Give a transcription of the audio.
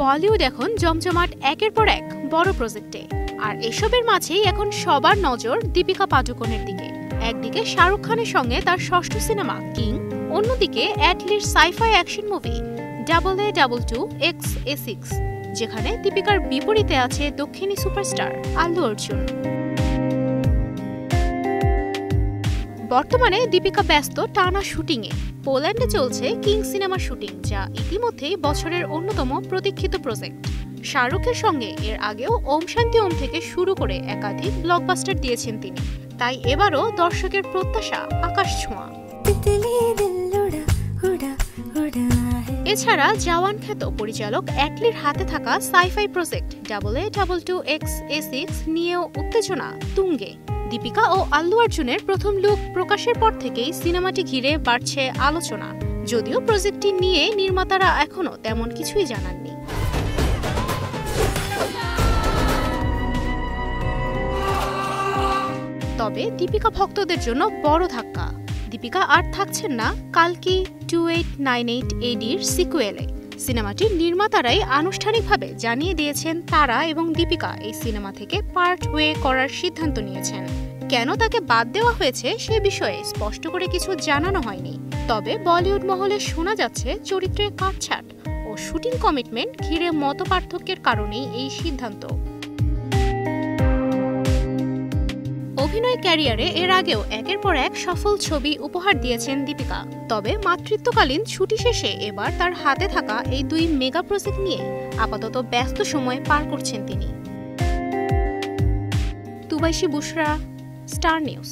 বলিউড এখন জমজমাট একের পর এক বড় প্রজেক্টে, আর এসবের মাঝেই এখন সবার নজর দীপিকা পাডুকোনের দিকে। একদিকে শাহরুখ খানের সঙ্গে তার ষষ্ঠ সিনেমা কিং, অন্যদিকে অ্যাটলির সাইফাই অ্যাকশন মুভি AA22XA6, যেখানে দীপিকার বিপরীতে আছে দক্ষিণী সুপারস্টার আল্লু অর্জুন। বর্তমানে দীপিকা ব্যস্ত টানা শুটিংয়ে। পোল্যান্ডে চলছে কিং সিনেমার শুটিং, যা ইতিমধ্যেই বছরের অন্যতম প্রতীক্ষিত প্রজেক্ট। শাহরুখের সঙ্গে এর আগেও ওম শান্তি ওম থেকে শুরু করে একাধিক ব্লকবাস্টার দিয়েছেন তিনি, তাই এবারও দর্শকের প্রত্যাশা আকাশ ছোঁয়া। এছাড়া জওয়ান খ্যাত পরিচালক অ্যাটলির হাতে থাকা সাইফাই প্রজেক্ট AA22XA6 নিয়েও উত্তেজনা তুঙ্গে। দীপিকা ও আল্লু অর্জুনের প্রথম লুক প্রকাশের পর থেকেই সিনেমাটি ঘিরে বাড়ছে আলোচনা, যদিও প্রজেক্টটি নিয়ে নির্মাতারা এখনও তেমন কিছুই জানাননি। তবে দীপিকা ভক্তদের জন্য বড় ধাক্কা। দীপিকা আর থাকছেন না কালকি 2898ADর সিকুয়েলে। সিনেমাটির নির্মাতারাই আনুষ্ঠানিকভাবে জানিয়ে দিয়েছেন তারা এবং দীপিকা এই সিনেমা থেকে পার্ট ওয়ে করার সিদ্ধান্ত নিয়েছেন। কেন তাকে বাদ দেওয়া হয়েছে সে বিষয়ে স্পষ্ট করে কিছু জানানো হয়নি। তবে বলিউড মহলে শোনা যাচ্ছে চরিত্রের কাটছাঁট ও শুটিং কমিটমেন্ট ঘিরে মতপার্থক্যের কারণেই এই সিদ্ধান্ত। অভিনয় ক্যারিয়ারে এর আগেও একের পর এক সফল ছবি উপহার দিয়েছেন দীপিকা। তবে মাতৃত্বকালীন ছুটি শেষে এবার তার হাতে থাকা এই দুই মেগা প্রজেক্ট নিয়ে আপাতত ব্যস্ত সময় পার করছেন তিনি। তুবাইশি বুশরা, স্টার নিউজ।